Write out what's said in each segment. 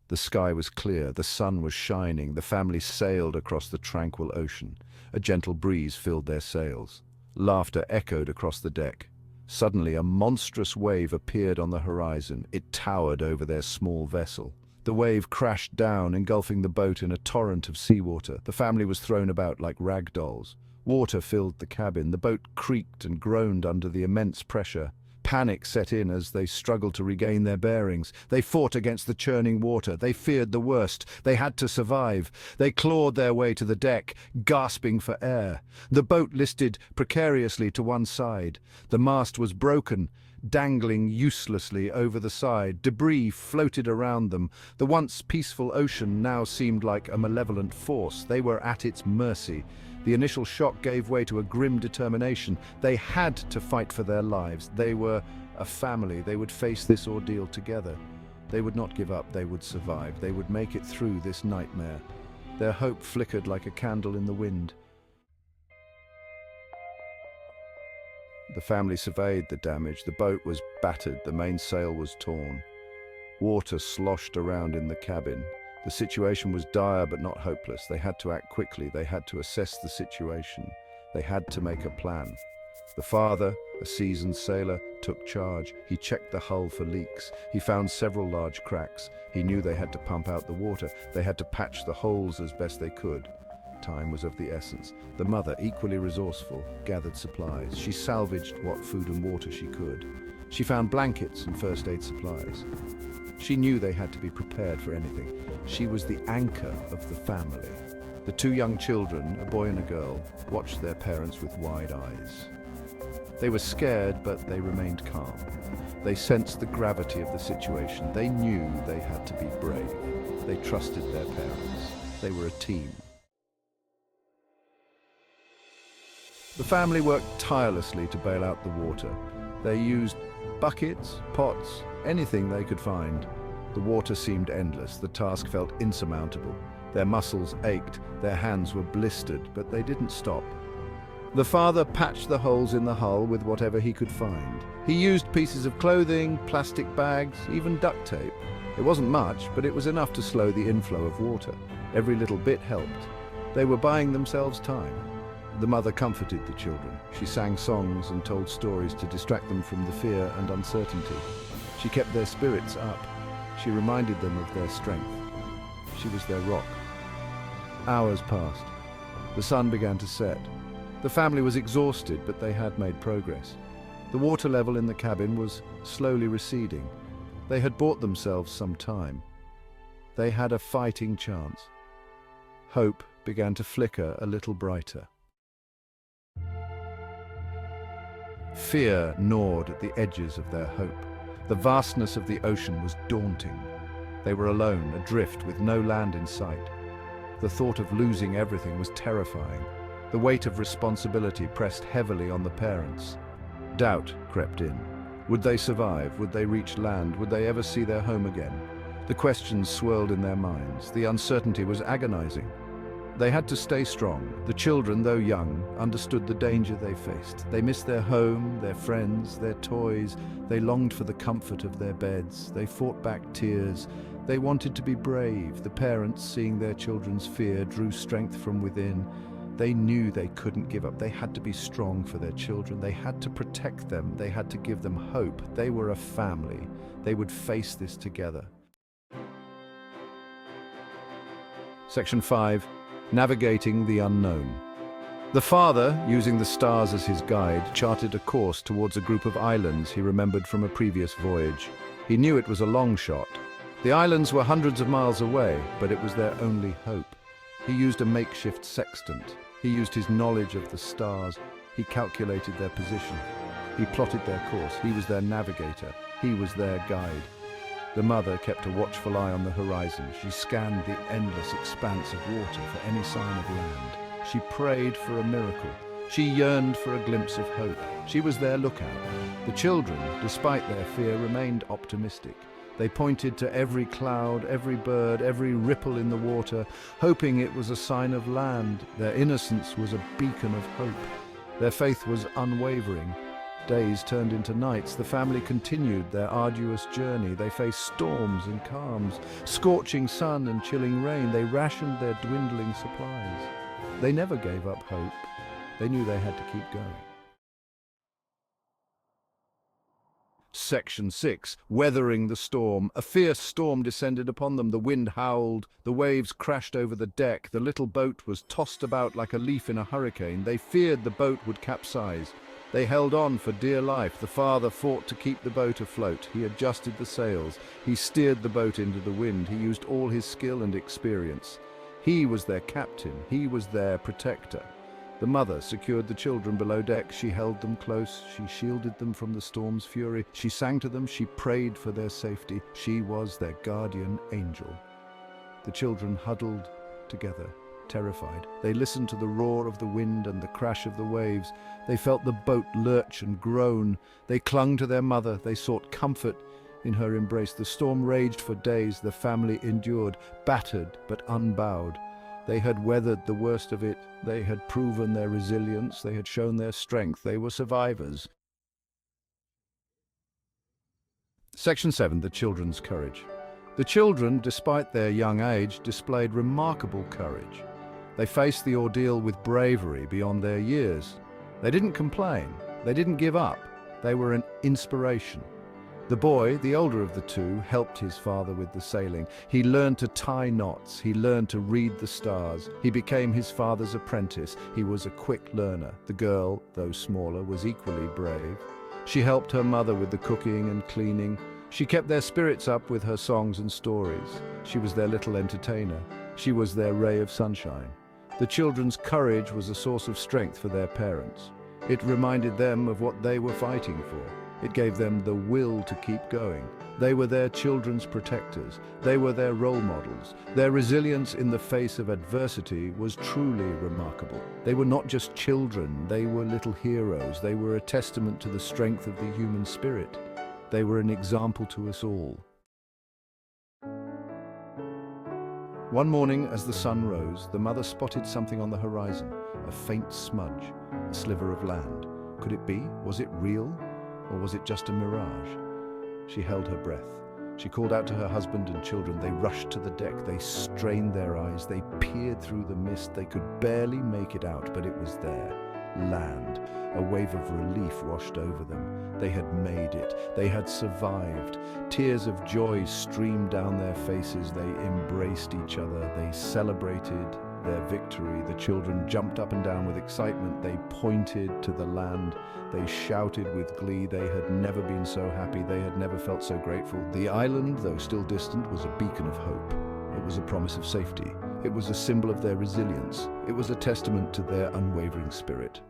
The sky was clear, the sun was shining, the family sailed across the tranquil ocean. A gentle breeze filled their sails. Laughter echoed across the deck. Suddenly, a monstrous wave appeared on the horizon. It towered over their small vessel. The wave crashed down, engulfing the boat in a torrent of seawater. The family was thrown about like rag dolls. Water filled the cabin. The boat creaked and groaned under the immense pressure. Panic set in as they struggled to regain their bearings. They fought against the churning water. They feared the worst. They had to survive. They clawed their way to the deck, gasping for air. The boat listed precariously to one side. The mast was broken, dangling uselessly over the side. Debris floated around them. The once peaceful ocean now seemed like a malevolent force. They were at its mercy. The initial shock gave way to a grim determination. They had to fight for their lives. They were a family. They would face this ordeal together. They would not give up. They would survive. They would make it through this nightmare. Their hope flickered like a candle in the wind. The family surveyed the damage. The boat was battered. The mainsail was torn. Water sloshed around in the cabin. The situation was dire but not hopeless. They had to act quickly. They had to assess the situation. They had to make a plan. The father, a seasoned sailor, took charge. He checked the hull for leaks. He found several large cracks. He knew they had to pump out the water. They had to patch the holes as best they could. Time was of the essence. The mother, equally resourceful, gathered supplies. She salvaged what food and water she could. She found blankets and first aid supplies. She knew they had to be prepared for anything. She was the anchor of the family. The two young children, a boy and a girl, watched their parents with wide eyes. They were scared, but they remained calm. They sensed the gravity of the situation. They knew they had to be brave. They trusted their parents. They were a team. The family worked tirelessly to bail out the water. They used buckets, pots, anything they could find. The water seemed endless. The task felt insurmountable. Their muscles ached, their hands were blistered, but they didn't stop. The father patched the holes in the hull with whatever he could find. He used pieces of clothing, plastic bags, even duct tape. It wasn't much, but it was enough to slow the inflow of water. Every little bit helped. They were buying themselves time. The mother comforted the children. She sang songs and told stories to distract them from the fear and uncertainty. She kept their spirits up. She reminded them of their strength. She was their rock. Hours passed. The sun began to set. The family was exhausted, but they had made progress. The water level in the cabin was slowly receding. They had bought themselves some time. They had a fighting chance. Hope began to flicker a little brighter. Fear gnawed at the edges of their hope. The vastness of the ocean was daunting. They were alone, adrift, with no land in sight. The thought of losing everything was terrifying. The weight of responsibility pressed heavily on the parents. Doubt crept in. Would they survive? Would they reach land? Would they ever see their home again? The questions swirled in their minds. The uncertainty was agonizing. They had to stay strong. The children, though young, understood the danger they faced. They missed their home, their friends, their toys. They longed for the comfort of their beds. They fought back tears. They wanted to be brave. The parents, seeing their children's fear, drew strength from within. They knew they couldn't give up. They had to be strong for their children. They had to protect them. They had to give them hope. They were a family. They would face this together. Section 5. Navigating the unknown. The father, using the stars as his guide, charted a course towards a group of islands he remembered from a previous voyage. He knew it was a long shot. The islands were hundreds of miles away, but it was their only hope. He used a makeshift sextant. He used his knowledge of the stars. He calculated their position. He plotted their course. He was their navigator. He was their guide. The mother kept a watchful eye on the horizon. She scanned the endless expanse of water for any sign of land. She prayed for a miracle. She yearned for a glimpse of hope. She was their lookout. The children, despite their fear, remained optimistic. They pointed to every cloud, every bird, every ripple in the water, hoping it was a sign of land. Their innocence was a beacon of hope. Their faith was unwavering. Days turned into nights. The family continued their arduous journey. They faced storms and calms, scorching sun and chilling rain. They rationed their dwindling supplies. They never gave up hope. They knew they had to keep going. Section 6. Weathering the storm. A fierce storm descended upon them. The wind howled. The waves crashed over the deck. The little boat was tossed about like a leaf in a hurricane. They feared the boat would capsize. They held on for dear life. The father fought to keep the boat afloat. He adjusted the sails. He steered the boat into the wind. He used all his skill and experience. He was their captain. He was their protector. The mother secured the children below deck. She held them close. She shielded them from the storm's fury. She sang to them. She prayed for their safety. She was their guardian angel. The children huddled together, terrified. They listened to the roar of the wind and the crash of the waves. They felt the boat lurch and groan. They clung to their mother. They sought comfort in her embrace. The storm raged for days. The family endured, battered but unbowed. They had weathered the worst of it. They had proven their resilience. They had shown their strength. They were survivors. Section 7. The children's courage. The children, despite their young age, displayed remarkable courage. They faced the ordeal with bravery beyond their years. They didn't complain. They didn't give up. They were an inspiration. The boy, the older of the two, helped his father with the sailing. He learned to tie knots. He learned to read the stars. He became his father's apprentice. He was a quick learner. The girl, though smaller, was equally brave. She helped her mother with the cooking and cleaning. She kept their spirits up with her songs and stories. She was their little entertainer. She was their ray of sunshine. The children's courage was a source of strength for their parents. It reminded them of what they were fighting for. It gave them the will to keep going. They were their children's protectors. They were their role models. Their resilience in the face of adversity was truly remarkable. They were not just children, they were little heroes. They were a testament to the strength of the human spirit. They were an example to us all. One morning, as the sun rose, the mother spotted something on the horizon, a faint smudge, a sliver of land. Could it be? Was it real? Or was it just a mirage? She held her breath. She called out to her husband and children. They rushed to the deck. They strained their eyes. They peered through the mist. They could barely make it out, but it was there. Land. A wave of relief washed over them. They had made it. They had survived. Tears of joy streamed down their faces. They embraced each other. They celebrated their victory. The children jumped up and down with excitement. They pointed to the land. They shouted with glee. They had never been so happy. They had never felt so grateful. The island, though still distant, was a beacon of hope. It was a promise of safety. It was a symbol of their resilience. It was a testament to their unwavering spirit.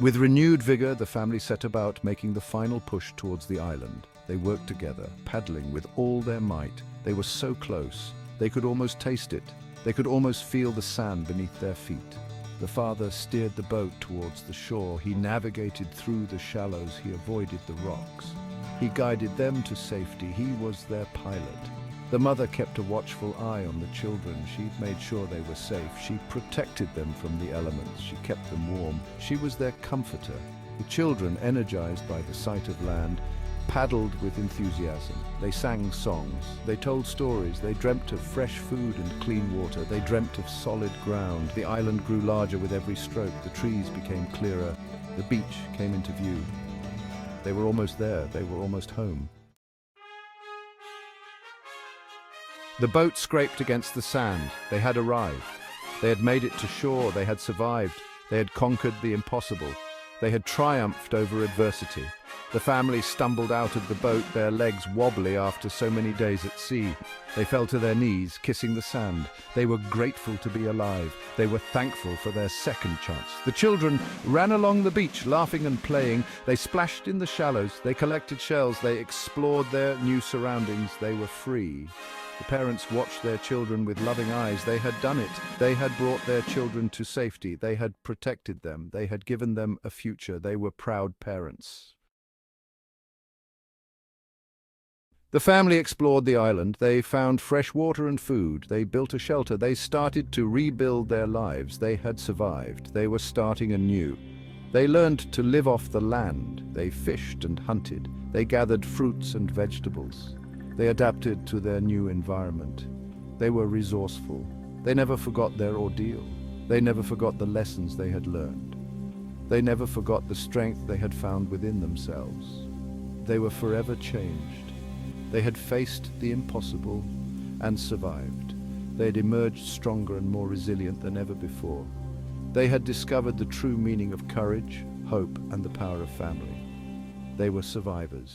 With renewed vigor, the family set about making the final push towards the island. They worked together, paddling with all their might. They were so close. They could almost taste it. They could almost feel the sand beneath their feet. The father steered the boat towards the shore. He navigated through the shallows. He avoided the rocks. He guided them to safety. He was their pilot. The mother kept a watchful eye on the children. She made sure they were safe. She protected them from the elements. She kept them warm. She was their comforter. The children, energized by the sight of land, paddled with enthusiasm. They sang songs. They told stories. They dreamt of fresh food and clean water. They dreamt of solid ground. The island grew larger with every stroke. The trees became clearer. The beach came into view. They were almost there. They were almost home. The boat scraped against the sand. They had arrived. They had made it to shore. They had survived. They had conquered the impossible. They had triumphed over adversity. The family stumbled out of the boat, their legs wobbly after so many days at sea. They fell to their knees, kissing the sand. They were grateful to be alive. They were thankful for their second chance. The children ran along the beach, laughing and playing. They splashed in the shallows. They collected shells. They explored their new surroundings. They were free. The parents watched their children with loving eyes. They had done it. They had brought their children to safety. They had protected them. They had given them a future. They were proud parents. The family explored the island. They found fresh water and food. They built a shelter. They started to rebuild their lives. They had survived. They were starting anew. They learned to live off the land. They fished and hunted. They gathered fruits and vegetables. They adapted to their new environment. They were resourceful. They never forgot their ordeal. They never forgot the lessons they had learned. They never forgot the strength they had found within themselves. They were forever changed. They had faced the impossible and survived. They had emerged stronger and more resilient than ever before. They had discovered the true meaning of courage, hope, and the power of family. They were survivors.